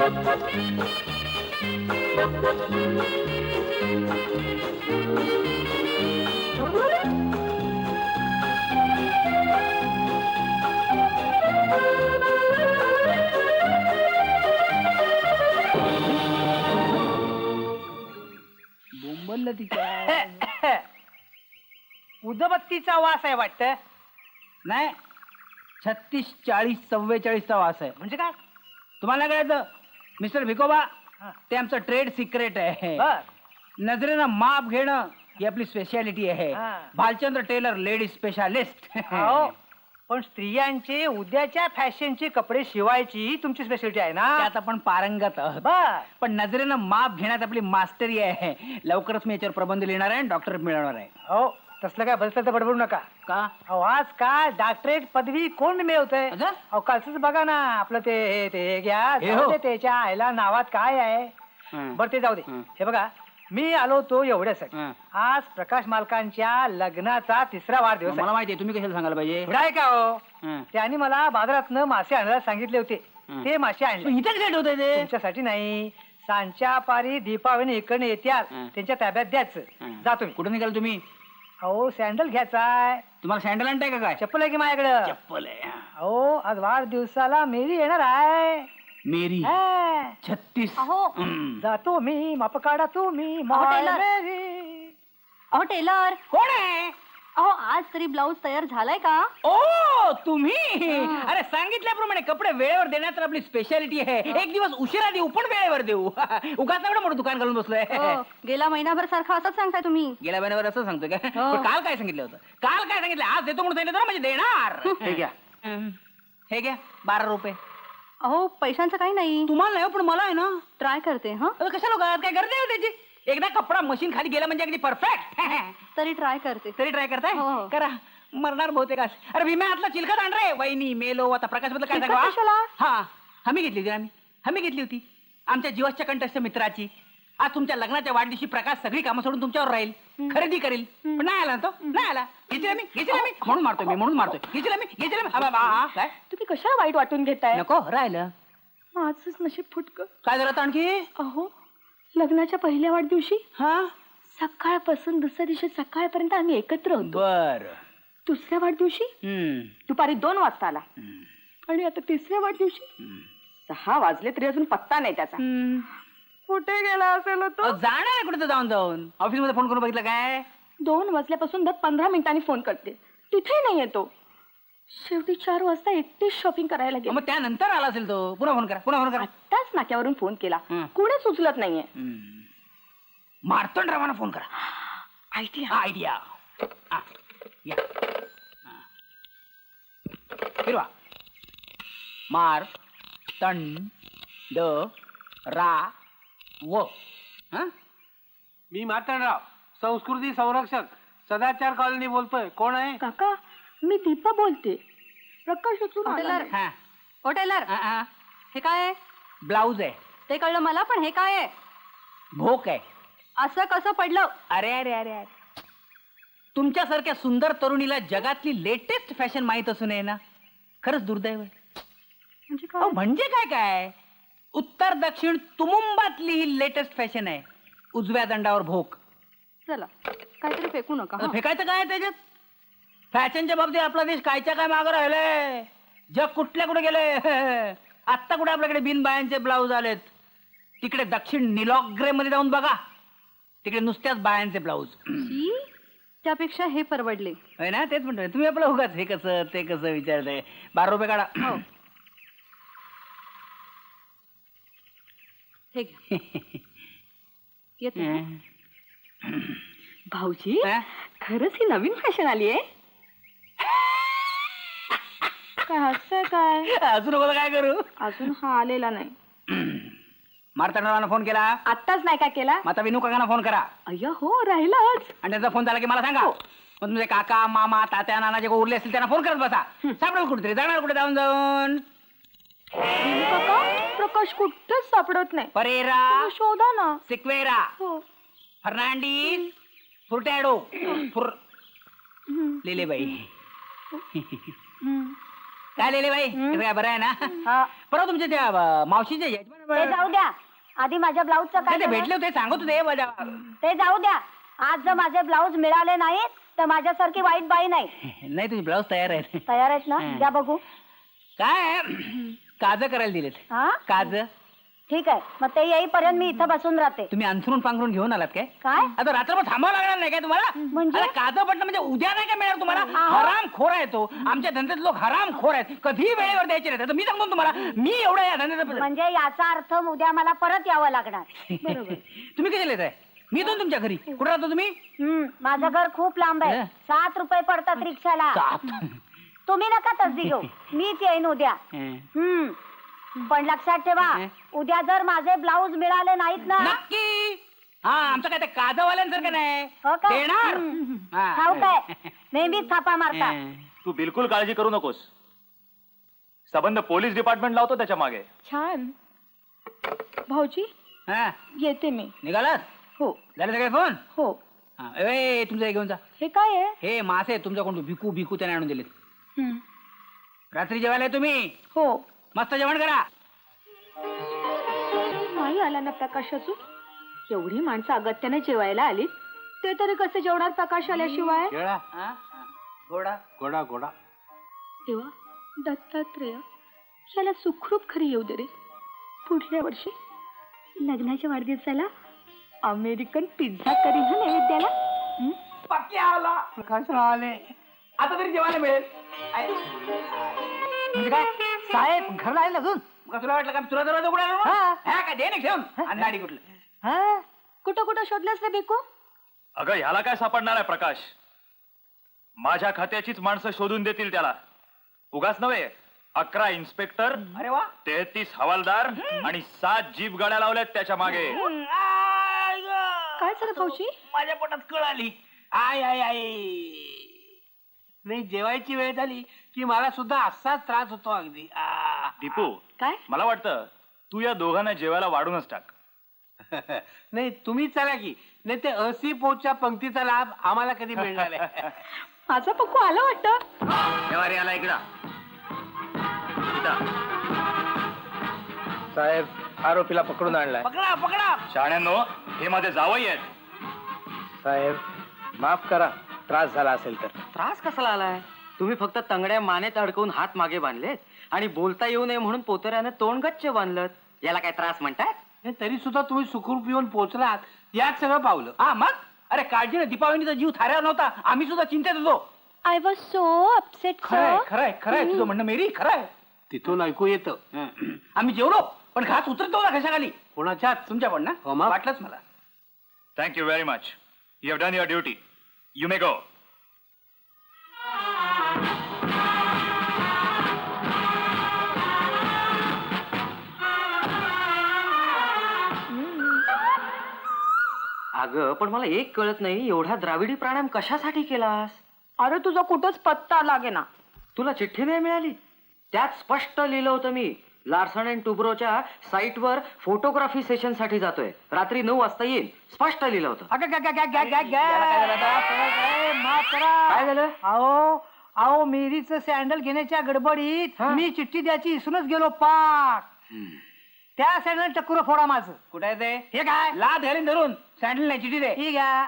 बोंबलला तिच्या उदबत्तीचा वास आहे वाटतं. नाही 36 40 44चा वास आहे. म्हणजे काय? तुम्हाला काय कळतं मिस्टर भिकोबा? हा. ते आमचं ट्रेड सिक्रेट आहे. बर. नजरेनं माप घेणं ही आपली स्पेशालिटी आहे. हा. Bhalchandra tailor ladies specialist. हो, पण स्त्रियांचे उद्याच्या फॅशनचे कपडे शिवायची तुमची स्पेशालिटी आहे ना. त्यात आपण पारंगत आहोत. बर. पण नजरेनं माप घेण्यात आपली मास्टरी आहे. लवकरच मी याच्यावर प्रबंध लिहिणार आहे आणि डॉक्टरेट मिळवणार आहे. हो, तसलं काय भलतं तर बडबडू नका. का? अहो आज काय डॉक्टरेट पदवी कोण मिळवतंय? अच्छा? अहो कालच बघा ना आपलं ते घ्या. हे हो. जाऊ दे, त्याच्या आईला नावात काय आहे. हं. बरं ते जाऊ दे. हं. हे बघा मी आलो तो एवढ्यासाठी. हं. आज प्रकाश मालकांच्या लग्नाचा 3रा वाढदिवस मला आहे. माहितीये तुम्ही कशाला सांगायला पाहिजे. एवढा आहे का हो? हं. त्यांनी मला बाजारातनं मासे आणायला सांगितले होते. हं. ते मासे आणले. पण इथेच लेट होतंय ते. तुमच्यासाठी नाही, सांच्या पारी दीपावली इकडनं येत्याल हं. त्यांच्या ताब्यात द्यायचं. हं. जा तुम्ही. कुठे निघाल तुम्ही? अहो सँडल घ्यायचाय. तुम्हाला सँडल आणताय का काय? चप्पल आहे की माझ्याकडं? चप्पल आहे. अहो आज वाढदिवसाला मेरी येणार आहे. मेरी हा. 36. अहो जातो मी माप काढा तुम्ही टेलर. मेरी. अहो टेलर, कोण आहे? अहो आज तरी ब्लाऊज तयार झालाय का? ओ तुम्ही. हा. अरे सांगितल्याप्रमाणे कपडे वेळेवर देण्यात तर आपली स्पेशालिटी आहे. एक दिवस उशिरा देऊ पण वेळेवर देऊ. उगाच एवढं मोठं दुकान घालून बसलोय. हो, गेला महिनाभर सारखा असंच सांगताय तुम्ही. गेल्या महिन्यावर असं सांगतो का? हो. पण काल काय सांगितलं होतं? काल काय सांगितलं? आज देतो म्हणून सांगितलं होतं ना, म्हणजे देणार. हे घ्या. हे घ्या 12 रुपये. अहो पैशांचं काही नाही, तुम्हाला नाही हो, पण मला आहे ना. ट्राय करते. हा कशा लोक काय गरज आहे हो त्याची? एकदा कपडा मशीन खाली गेला म्हणजे अगदी परफेक्ट. तरी ट्राय करते. तरी ट्राय करताय? हो. करा. मरणार बहुतेक आज. अरे विम्या हातला चिलखत आण रे. वहिनी मेलो. आता प्रकाश बद्दल काय चिलखत सांगा? कशाला? हा हमी घेतली होती आम्ही घेतली होती आमच्या जीवाच्या कंठस्थ मित्राची. आज तुमच्या लग्नाच्या वाढदिवशी प्रकाश सगळी कामं सोडून तुमच्यावर राहील, खरेदी करेल. पण नाही आला ना तो, नाही आला. घेतली मी म्हणून मारतोय घेतली मी. काय तुम्ही कशाला वाईट वाटून घेताय? नको राहिलं. माझंच नशीब फुटक. काय झालं आता आणखी? अहो लग्नाच्या पहिल्या वाढदिवशी हा सकाळपासून दुसऱ्या दिवशी सकाळपर्यंत आम्ही एकत्र होतो. बर. दुसऱ्या वाढदिवशी दुपारी 2 वाजता आला आणि आता 3ऱ्या वाढदिवशी 6 वाजले तरी अजून पत्ता नाही त्याचा. कुठे गेला असेल तो? जाणार कुठे जाऊन ऑफिस मध्ये फोन करून बघितलं काय? 2 वाजल्यापासून दर 15 मिनिटांनी फोन करते, तिथे नाही येतो. शेवटी 4 वाजता एकटीच शॉपिंग करायला गेले. मग त्यानंतर आला असेल तो. पुन्हा फोन करा. आत्ताच नाक्यावरून फोन केला, हं. कुणीच उचलत नाहीये. मार्तंडरावांना फोन करा. आयडिया. फिरवा. मार तंड रा व. मी मार्तंडराव, संस्कृती संरक्षक, सदाचार कॉलनी बोलतोय. कोण आहे? काका मी दीपा बोलते. प्रकाश उचलून आला टेलर. नाही. ओ टेलर, हे काय आहे? ब्लाऊज आहे. ते कळलं मला, पण हे काय आहे? भोक आहे. असं कसं पडलं? अरे अरे अरे अरे तुमच्यासारख्या सुंदर तरुणीला जगातली लेटेस्ट फॅशन माहित असू नये ना. खरंच दुर्दैव आहे. म्हणजे अहो, काय? म्हणजे काय उत्तर दक्षिण तुमुंबातली ही लेटेस्ट फॅशन आहे. उजव्या दंडावर भोक. चला काहीतरी फेकू नका. हं. फेकायचं काय आहे त्याच्यात? फॅशनच्या बाबतीत आपला देश कायच्या काय मागं राहिलंय. जग कुठल्या कुठे गेलंय. आत्ता कुठे आपल्याकडे बिनबायांचे ब्लाऊज आलेत. तिकडे दक्षिण निलॉग्रे मध्ये जाऊन बघा, तिकडे नुसत्याच बायांचे ब्लाऊज. छी, त्यापेक्षा हे परवडले. होय ना? तेच म्हणतोय. तुम्ही आपलं उगाच हे कसं ते कसं विचारताय. 12 रुपये काढा. हो. हे घ्या. येते ना? भाऊजी हा? खरंच ही नवीन फॅशन आली आहे. काय हसतंय काय? अजून मला काय करू? अजून हा आलेला नाही. मार्तंडरावांना फोन केला. आत्ताच नाही का केला? मग आता विनू काकांना फोन करा. अय्या हो राहिलाच. आणि त्यांचा फोन झाला की मला सांगा. मग तुमचे काका मामा तात्या नाना जे कोण उरले असतील त्यांना फोन करत बसा. सापडेल कुठेतरी. जाणार कुठे जाऊन काका प्रकाश कुठंच सापडत नाही. परेरा तुम्ही शोधा ना. सिक्वेरा हो. फर्नांडिस फुरटॅडो हम्म. लिलेबाई. काय लिहिले बाई हे काय बरं आहे ना हा. परवा तुमच्या त्या मावशीच्या यजमान ते जाऊ द्या आधी माझ्या ब्लाऊजचं काय ते झालं? भेटले होते सांगत होते माझ्या ते जाऊ द्या आज जर माझे ब्लाऊज मिळाले नाहीत तर माझ्यासारखी वाईट बाई नाही. नाही तुझी ब्लाऊज तयार आहे तयार आहेत ना द्या बघू. काय काज करायला दिलेत हा काज ठीक आहे मग ते येईपर्यंत मी इथं बसून राहते. तुम्ही अंथरून पांघरून घेऊन आलात काय काय आता रात्रभर थांबावं लागणार नाही काय तुम्हाला म्हणजे? काज पडणं म्हणजे उद्या नाही काय मिळणार तुम्हाला अहो. हराम खोर आहे तो आमच्या धंद्यात लोक हराम खोर आहेत कधीही वेळेवर द्यायचे नाही मी सांगतो तुम्हाला मी एवढा या धंद्यात म्हणजे याचा अर्थ उद्या मला परत यावं लागणार. तुम्ही कधी येत आहे मी येतो ना तुमच्या घरी कुठे राहतो तुम्ही माझं घर खूप लांब आहे. 7 रुपये पडतात रिक्षाला. तुम्ही नका तसदी घेऊ मीच येईन उद्या. पण लक्षात ठेवा उद्या जर माझे ब्लाऊज मिळाले नाहीत ना नक्की हा आमचं काय ते काजवाल्यांसारखं नाही हो का? देणार हा. ठाऊक आहे नेहमीच थापा मारता. तू बिलकुल काळजी करू नकोस संबंध पोलीस डिपार्टमेंट लावतो त्याच्या मागे. छान भाऊजी हा येते मी. निघालात हो झाले सगळे फोन हो. हा, ए तुमचं हे घेऊन जा हे काय आहे? हे मासे आहेत तुमच्याकडून भिकू भिकू त्याने आणून दिलेत हं. रात्री जेवायला आहे तुम्ही हो मस्त जेवण करा नाही आला ना प्रकाश अजून. एवढी माणसं अगत्याने जेवायला आली ते तरी कसे जेवणार प्रकाश आल्याशिवाय. हा? हा. गोडा गोडा गोडा तेव्हा दत्तात्रेय याला सुखरूप खरी येऊ दे रे. पुढल्या वर्षी लग्नाच्या वाढदिवसाला अमेरिकन पिझ्झा करी ना नैवेद्याला. हं? पक्की आला प्रकाश आले आता तरी जेवायला मिळेल म्हणजे काय साहेब घरला आहे अजून मग तुला वाटलं का तुला दरवाजा उघडा हा काय दे ना ठेवून अंधाडी कुठलं हा? कुठं कुठं शोधलंस रे बिकू? अगं ह्याला काय सापडणार आहे प्रकाश माझ्या खात्याचीच माणसं शोधून देतील त्याला उगाच नव्हे 11 इन्स्पेक्टर अरे वा 33 हवालदार आणि 7 जीप गाड्या लावल्यात त्याच्या मागे. आय ग. काय झालं भाऊजी? माझ्या पोटात कळ आली आय आय आय नाही जेवायची वेळ झाली की मला सुद्धा असाच त्रास होतो अगदी दीपू काय? मला वाटतं तू या दोघांना जेवायला वाढूनच टाक. नाही तुम्ही चला की नाही ते असी पोटच्या पंक्तीचा लाभ आम्हाला कधी मिळणार आहे. माझा पक्कू आला वाटतं. जेवारी आला इकडं साहेब आरोपीला पकडून आणलाय. पकडा पकडा शाण्यांनो हे माझे जावई आहेत. साहेब माफ करा त्रास झाला असेल तर. त्रास कसा आलाय तुम्ही फक्त तंगड्या मानेत अडकवून हात मागे बांधलेत आणि बोलता येऊ नये म्हणून पोतऱ्याने तोंड गच्च बांधलं याला काय त्रास म्हणतात. हे तरी सुद्धा तुम्ही सुखरूप येऊन पोहोचलात यात सगळं पावलं. हा मग अरे काळजी ना दीपावलीचा जीव थाऱ्यावर नव्हता आम्ही सुद्धा चिंतेत होतो आय वॉज सो अपसेट खरंय खरंय खरंय तुझं म्हणणं मेरी खरंय तिथून ऐकू येतं आम्ही जेवलो पण घास उतरतो ना कशाखाली कोणाच्या तुमच्या पण ना हो मग. वाटलंच मला thank you very much you have done your duty you may go. अगं पण मला एक कळत नाही एवढा द्राविडी प्राणायाम कशासाठी केलास. अरे तुझा कुठंच पत्ता लागे ना. तुला चिठ्ठी नाही मिळाली त्यात स्पष्ट लिहिलं होतं मी लार्सन अँड टुब्रोच्या साईटवर फोटोग्राफी सेशन साठी जातोय रात्री 9 वाजता येईल स्पष्ट लिहिलं होतं. माफ करा. काय झालं? अहो अहो मेरीचं सँडल घेण्याच्या गडबडीत मी चिठ्ठी द्यायची विसरूनच गेलो पाक. त्या सँडल चक्र फोडा माझं. कुठे आहे ते हे काय लाद घालीन धरून सँडल नाही चिठी दे ठीक आहे